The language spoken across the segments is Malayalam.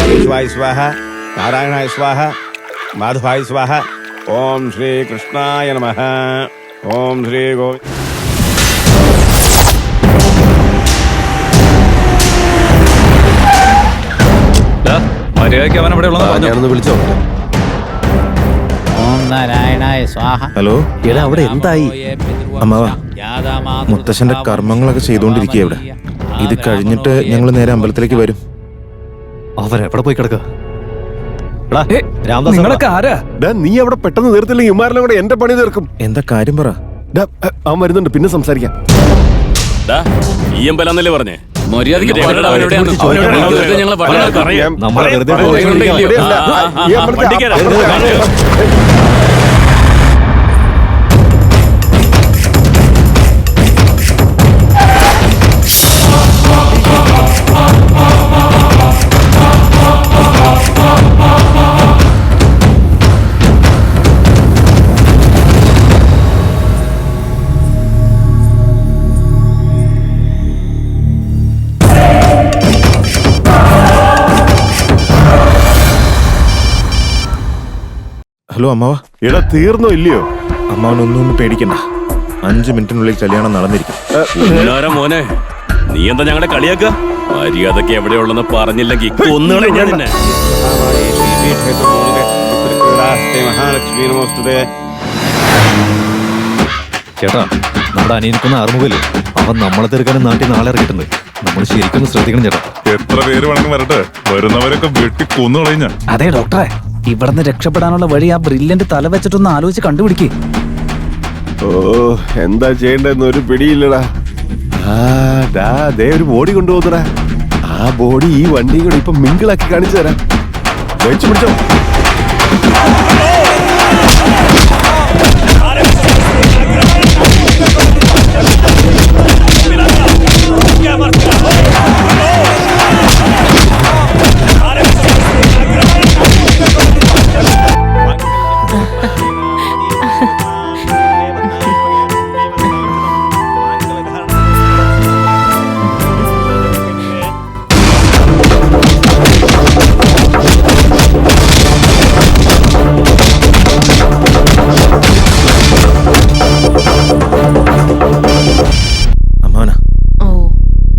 കേശവായ സ്വാഹ, നാരായണായ സ്വാഹ, മാധവായ സ്വാഹ. ഓം ശ്രീ കൃഷ്ണായ നമഃ. ഓം ശ്രീ ഗോവിന്ദ. മര്യാദയ്ക്ക് അവൻ ഇവിടെ ഞാനൊന്ന് വിളിച്ചോ. ഓം നാരായണായ സ്വാഹ. ഹലോ, എടാ അവിടെ എന്തായി? അമ്മാവാ, മുത്തശ്ശന്റെ കർമ്മങ്ങളൊക്കെ ചെയ്തുകൊണ്ടിരിക്കുക ഇവിടെ. ഇത് കഴിഞ്ഞിട്ട് ഞങ്ങൾ നേരെ അമ്പലത്തിലേക്ക് വരും. അവരെവിടെ പോയി കിടക്കുക? നീ അവിടെ പെട്ടെന്ന് തീർത്തില്ലെങ്കിൽ ഇമാരെല്ലാം കൂടെ എന്റെ പണി തീർക്കും. എന്താ കാര്യം പറ. അവൻ വരുന്നുണ്ട്, പിന്നെ സംസാരിക്കാം. ഈ അമ്പലന്നല്ലേ പറഞ്ഞേ? ഹലോ അമ്മാവാ. എടാ തീർന്നോ ഇല്ലയോ? അമ്മാവനൊന്നും പേടിക്കണ്ട, 5 മിനിറ്റിനുള്ളിൽ കല്യാണം നടന്നിരിക്കും. മോനെ, നീ എന്താ ഞങ്ങളെ കളിയാക്കുക? മര്യാദക്ക് എവിടെയുള്ളെന്ന് പറഞ്ഞില്ലെങ്കിൽ കൊന്നുകളെ ഞാൻ നിന്നെ. ചേട്ടാ, നമ്മുടെ അനിയനിക്കുന്ന ആറുമുഖല്ലേ, അവൻ നമ്മളെ തീർക്കാനും നാട്ടിൽ നാളെ ഇറങ്ങിയിട്ടുണ്ട്. നമ്മൾ ശരിക്കും ശ്രദ്ധിക്കണം ചേട്ടാ. എത്ര പേര് വേണമെങ്കിൽ വരട്ടെ, വരുന്നവരൊക്കെ വെട്ടി കൊന്നു കളഞ്ഞ. അതെ ഡോക്ടറെ, ഇവിടുന്ന് രക്ഷപ്പെടാനുള്ള വഴി ആ ബ്രില്യന്റ് തല വെച്ചിട്ടൊന്ന് ആലോചിച്ച് കണ്ടുപിടിക്കേ. ഓ, എന്താ ചെയ്യേണ്ടെന്ന് ഒരു പിടിയില്ലടാ. ദേ ഒരു ബോഡി കൊണ്ടുപോകുന്നടാ. ആ ബോഡി ഈ വണ്ടിയും കൂടെ ഇപ്പൊ മിങ്കിളാക്കി കാണിച്ചു തരാം. വെച്ചു പിടിച്ചോ.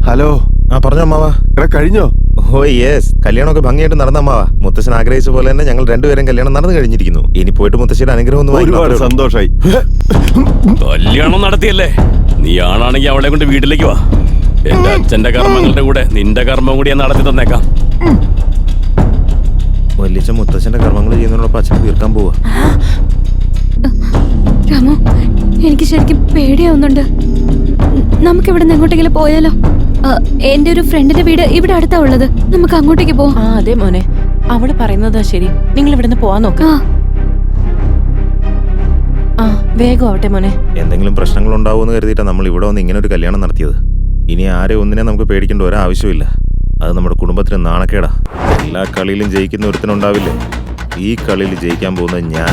ഹലോ. പറഞ്ഞോ അമ്മാവാ. എടാ കഴിഞ്ഞോ? ഓ യെസ്, കല്യാണമൊക്കെ ഭംഗിയായിട്ട് നടന്ന അമ്മാവാ. മുത്തശ്ശൻ ആഗ്രഹിച്ച പോലെ തന്നെ ഞങ്ങൾ രണ്ടുപേരും കല്യാണം നടന്നു കഴിഞ്ഞിരിക്കുന്നു. ഇനി പോയിട്ട് മുത്തശ്ശിയുടെ അനുഗ്രഹം ഒന്ന് ഒരുപാട് സന്തോഷായി. കല്യാണം നടത്തിയല്ലേ? നീ ആണാണെങ്കിൽ അവളെ കൊണ്ട് വീട്ടിലേക്ക് വാ. എന്റെ അച്ഛന്റെ കർമ്മങ്ങളുടെ കൂടെ നിന്റെ കർമ്മം കൂടി ഞാൻ നടത്തി തന്നേക്കാം. വലിയ മുത്തശ്ശന്റെ കർമ്മങ്ങൾ ചെയ്യുന്നതിനോടൊപ്പം അച്ഛൻ തീർക്കാൻ പോവാ. രാമു, എനിക്ക് ശരിക്കും പേടിയാവുന്നുണ്ട്. നമുക്ക് ഇവിടെ നിന്ന് എങ്ങോട്ടെങ്കിലും പോയാലോ? എന്റെ ഒരു ഫ്രണ്ടിന്റെ വീട് ഇവിടെ അടുത്താ ഉള്ളത്. നമുക്ക് അങ്ങോട്ടേക്ക് പോവാം. അതെ മോനെ, അവള് പറയുന്നതാ ശരി. നിങ്ങൾ ഇവിടുന്ന് പോവാൻ നോക്ക. വേഗം ആവട്ടെ മോനെ. എന്തെങ്കിലും പ്രശ്നങ്ങൾ ഉണ്ടാവുമെന്ന് കരുതിയിട്ടാണ് നമ്മൾ ഇവിടെ വന്ന് ഇങ്ങനെ ഒരു കല്യാണം നടത്തിയത്. ഇനി ആരെ ഒന്നിനെ നമുക്ക് പേടിക്കേണ്ട ഒരാവശ്യമില്ല. അത് നമ്മുടെ കുടുംബത്തിന് നാണക്കേടാ. എല്ലാ കളിയിലും ജയിക്കുന്ന ഒരുത്തനുണ്ടാവില്ലേ? ഈ കളിയിൽ ജയിക്കാൻ പോകുന്നത് ഞാൻ.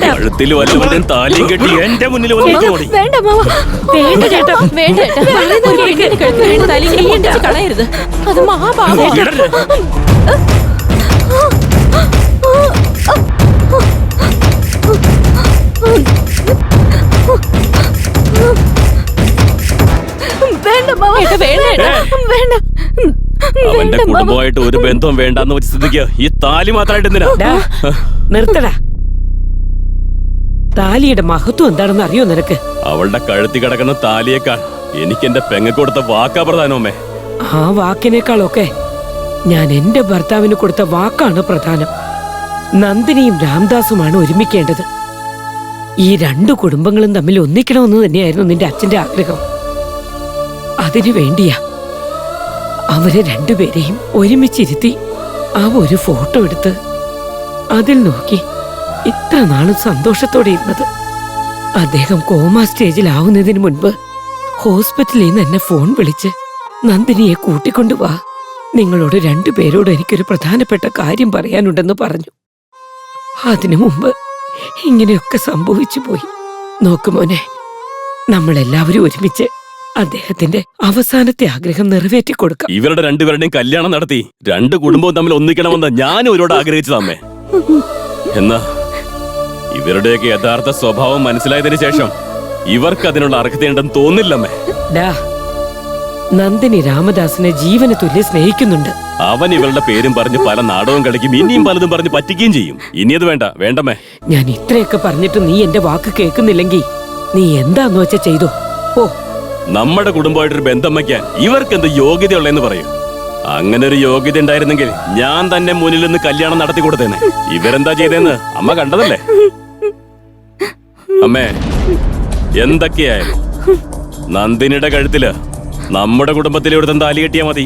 കഴുത്തിൽ വല്ലവരുടെയും താലിയും കെട്ടി എന്റെ മുന്നിൽ കളയരുത്. അത് മഹാപാപം. അവന്റെ കുടുംബമായിട്ട് ഒരു ബന്ധവും വേണ്ടെന്ന് വെച്ച് സ്ഥിതിക്ക് ഈ താലി മാത്രമായിട്ട് എന്തിനാ? നിർത്തടാ. താലിയുടെ മഹത്വം എന്താണെന്ന് അറിയോ നിനക്ക്? അവളുടെ കഴുത്തി കിടക്കുന്ന താലിയേക്കാൾ എനിക്ക് എന്റെ പെങ്ങ കൊടുത്ത വാക്കാ പ്രധാനമേ. ആ വാക്കിനേക്കാളൊക്കെ ഞാൻ എന്റെ ഭർത്താവിന് കൊടുത്ത വാക്കാണ് പ്രധാനം. നന്ദിനിയും രാംദാസുമാണ് ഒരുമിക്കേണ്ടത്. ഈ രണ്ടു കുടുംബങ്ങളും തമ്മിൽ ഒന്നിക്കണമെന്ന് തന്നെയായിരുന്നു നിന്റെ അച്ഛന്റെ ആഗ്രഹം. അതിനു വേണ്ടിയാ അവരെ രണ്ടുപേരെയും ഒരുമിച്ചിരുത്തി ആ ഒരു ഫോട്ടോ എടുത്ത് അതിൽ നോക്കി ഇത്ര നാളും സന്തോഷത്തോടെ ഇരുന്നത്. അദ്ദേഹം കോമ സ്റ്റേജിലാവുന്നതിന് മുൻപ് ഹോസ്പിറ്റലിൽ നിന്ന് എന്നെ ഫോൺ വിളിച്ച് നന്ദിനിയെ കൂട്ടിക്കൊണ്ടുവാ, നിങ്ങളോട് രണ്ടുപേരോട് എനിക്കൊരു പ്രധാനപ്പെട്ട കാര്യം പറയാനുണ്ടെന്ന് പറഞ്ഞു. അതിനു മുമ്പ് ഇങ്ങനെയൊക്കെ സംഭവിച്ചു പോയി. നോക്കുമോനെ, നമ്മളെല്ലാവരും ഒരുമിച്ച് അദ്ദേഹത്തിന്റെ അവസാനത്തെ ആഗ്രഹം നിറവേറ്റി കൊടുക്കാം. ഇവരുടെ രണ്ടുപേരുടെയും കല്യാണം നടത്തി രണ്ട് കുടുംബവും തമ്മിൽ ഒന്നിക്കണമെന്ന് ഞാൻ ഇവരോട് ആഗ്രഹിച്ചതമ്മേ. എന്നാ ഇവരുടെയൊക്കെ യഥാർത്ഥ സ്വഭാവം മനസ്സിലായതിനു ശേഷം ഇവർക്ക് അതിനുള്ള അർഹതയുണ്ടെന്ന് തോന്നില്ലമ്മേ. നന്ദിനി രാമദാസിനെ ജീവന് തുല്യം സ്നേഹിക്കുന്നുണ്ട്. അവൻ ഇവരുടെ പേരും പറഞ്ഞ് പല നാടകവും കളിക്കും, ഇനിയും പലതും പറഞ്ഞ് പറ്റിക്കുകയും ചെയ്യും. ഇനി അത് വേണ്ട, വേണ്ടമ്മേ. ഞാൻ ഇത്രയൊക്കെ പറഞ്ഞിട്ട് നീ എന്റെ വാക്ക് കേൾക്കുന്നില്ലെങ്കിൽ നീ എന്താന്ന് വെച്ചാ ചെയ്തോ. ഓ, നമ്മുടെ കുടുംബമായിട്ടൊരു ബന്ധം വയ്ക്കാൻ ഇവർക്ക് എന്ത് യോഗ്യതയുള്ളതെന്ന് പറയൂ. അങ്ങനെ ഒരു യോഗ്യത ഉണ്ടായിരുന്നെങ്കിൽ ഞാൻ തന്നെ മുന്നിൽ നിന്ന് കല്യാണം നടത്തി കൊടുത്തേനെ. ഇവരെന്താ ചെയ്തതെന്ന് അമ്മ കണ്ടതല്ലേ. അമ്മേ, എന്തൊക്കെയായാലും നന്ദിനിയുടെ കഴുത്തില് നമ്മുടെ കുടുംബത്തിലെ ഒരു താലി കെട്ടിയാ മതി.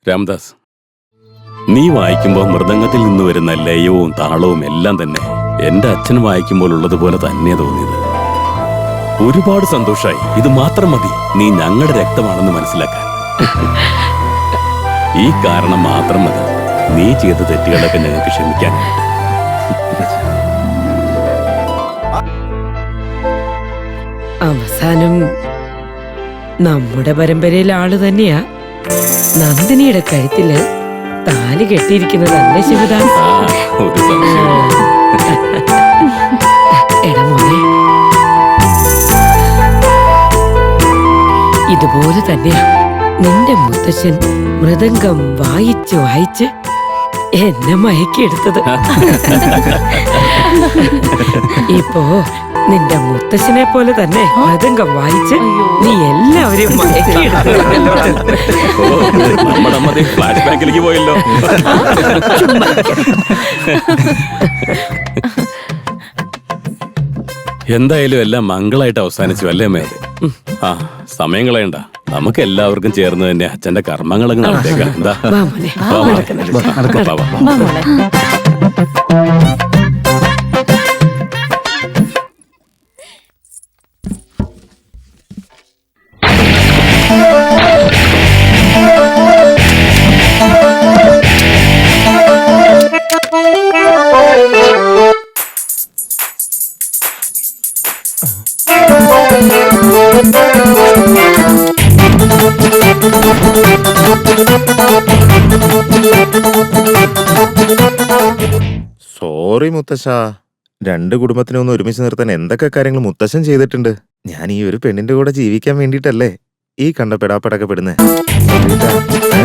രാംദാസ്, നീ വായിക്കുമ്പോൾ മൃദംഗത്തിൽ നിന്ന് വരുന്ന ലയവും താളവും എല്ലാം തന്നെ എന്റെ അച്ഛൻ വായിക്കുമ്പോൾ ഉള്ളതുപോലെ തന്നെ തോന്നിയത്. ഒരുപാട് സന്തോഷായി. ഇത് മാത്രം മതി നീ ഞങ്ങളുടെ രക്തമാണെന്ന് മനസ്സിലാക്കാൻ. ഈ കാരണം മാത്രം മതി നീ ചെയ്ത തെറ്റുകളൊക്കെ ഞങ്ങൾക്ക് ക്ഷമിക്കാനായിട്ട്. അവസാനം നമ്മുടെ പരമ്പരയിലെ ആള് തന്നെയാ നന്ദിനിയുടെ കഴുത്തില് താലി കെട്ടിയിരിക്കുന്നതല്ലേ ശിവദാസ്? ഒരു സംശയം. എടാ മോനെ, ഇതുപോലെ തന്നെയാ നിന്റെ മുത്തശ്ശൻ മൃദംഗം വായിച്ച് വായിച്ച് എന്നെ മയക്കിയെടുത്തത്. ഇപ്പോ നിന്റെ മുത്തശ്ശനെ പോലെ തന്നെ മൃദംഗം വായിച്ച് നീ എല്ലാവരെയും മയക്കിയെടുത്തല്ലോ. നമ്മുടെ അമ്മ ഫ്ലാഷ് ബാക്കിലേക്ക് പോയല്ലോ. എന്തായാലും എല്ലാം മംഗളായിട്ട് അവസാനിച്ചു അല്ലേ അമ്മേ? ആ, സമയം കളയണ്ട. നമുക്ക് എല്ലാവർക്കും ചേർന്ന് തന്നെ അച്ഛന്റെ കർമ്മങ്ങളൊക്കെ നടത്തേക്കാം. എന്താ? വാ മോനെ, വാ, വാ. വാ മോളെ. സോറി മുത്തശ്ശ, രണ്ട് കുടുംബത്തിനെ ഒന്ന് ഒരുമിച്ച് നിർത്താൻ എന്തൊക്കെ കാര്യങ്ങൾ മുത്തശ്ശൻ ചെയ്തിട്ടുണ്ട്. ഞാൻ ഈ ഒരു പെണ്ണിന്റെ കൂടെ ജീവിക്കാൻ വേണ്ടിയിട്ടല്ലേ ഈ കണ്ട പെടാപ്പെടൊക്കെ പെടുന്നേ? ഏ?